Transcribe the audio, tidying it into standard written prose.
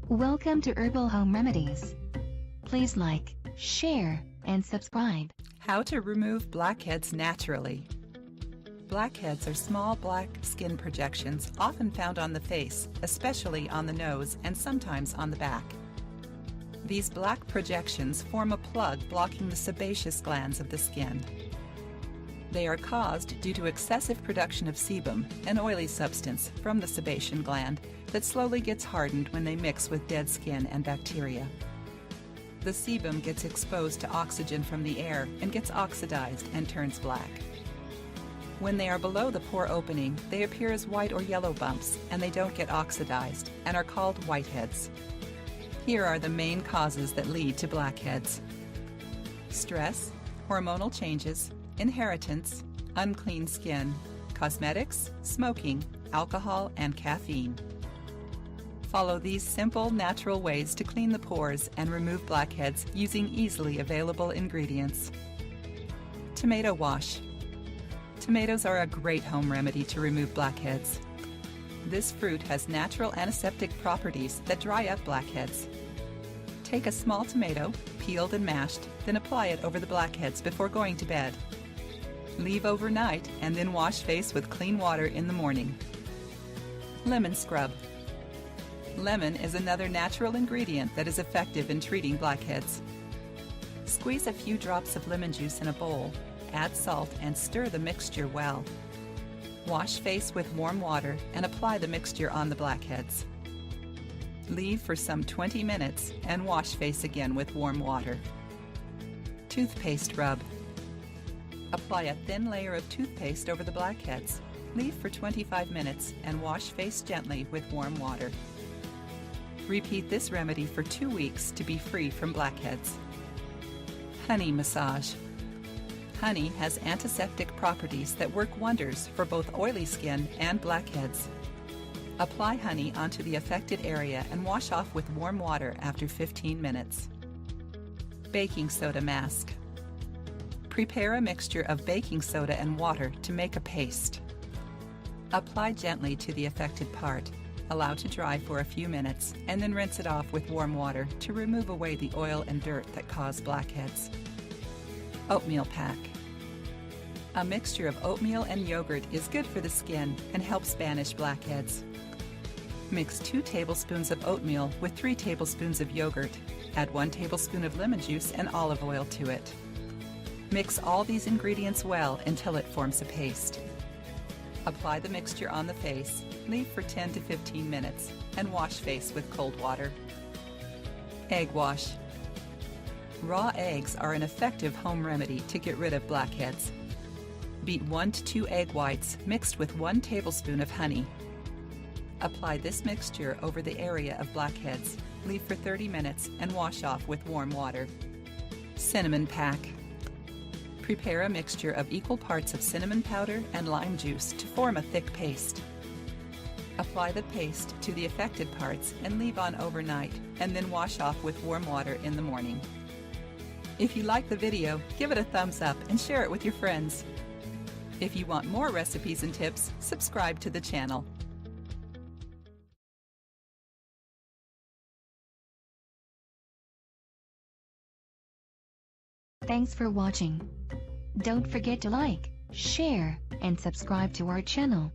Welcome to Herbal Home Remedies. Please like, share, and subscribe. How to remove blackheads naturally. Blackheads are small black skin projections often found on the face, especially on the nose and sometimes on the back. These black projections form a plug blocking the sebaceous glands of the skin. They are caused due to excessive production of sebum, an oily substance from the sebaceous gland that slowly gets hardened when they mix with dead skin and bacteria. The sebum gets exposed to oxygen from the air and gets oxidized and turns black. When they are below the pore opening, they appear as white or yellow bumps and they don't get oxidized and are called whiteheads. Here are the main causes that lead to blackheads: stress, hormonal changes, inheritance, unclean skin, cosmetics, smoking, alcohol, and caffeine. Follow these simple, natural ways to clean the pores and remove blackheads using easily available ingredients. Tomato wash. Tomatoes are a great home remedy to remove blackheads. This fruit has natural antiseptic properties that dry up blackheads. Take a small tomato, peeled and mashed, then apply it over the blackheads before going to bed. Leave overnight and then wash face with clean water in the morning. Lemon scrub. Lemon is another natural ingredient that is effective in treating blackheads. Squeeze a few drops of lemon juice in a bowl, add salt and stir the mixture well. Wash face with warm water and apply the mixture on the blackheads. Leave for some 20 minutes and wash face again with warm water. Toothpaste rub. Apply a thin layer of toothpaste over the blackheads. Leave for 25 minutes and wash face gently with warm water. Repeat this remedy for 2 weeks to be free from blackheads. Honey massage. Honey has antiseptic properties that work wonders for both oily skin and blackheads. Apply honey onto the affected area and wash off with warm water after 15 minutes. Baking soda mask. Prepare a mixture of baking soda and water to make a paste. Apply gently to the affected part. Allow to dry for a few minutes and then rinse it off with warm water to remove away the oil and dirt that cause blackheads. Oatmeal pack. A mixture of oatmeal and yogurt is good for the skin and helps banish blackheads. Mix 2 tablespoons of oatmeal with 3 tablespoons of yogurt. Add 1 tablespoon of lemon juice and olive oil to it. Mix all these ingredients well until it forms a paste. Apply the mixture on the face, leave for 10 to 15 minutes, and wash face with cold water. Egg wash. Raw eggs are an effective home remedy to get rid of blackheads. Beat 1 to 2 egg whites mixed with 1 tablespoon of honey. Apply this mixture over the area of blackheads, leave for 30 minutes, and wash off with warm water. Cinnamon pack. Prepare a mixture of equal parts of cinnamon powder and lime juice to form a thick paste. Apply the paste to the affected parts and leave on overnight, and then wash off with warm water in the morning. If you like the video, give it a thumbs up and share it with your friends. If you want more recipes and tips, subscribe to the channel. Thanks for watching. Don't forget to like, share, and subscribe to our channel.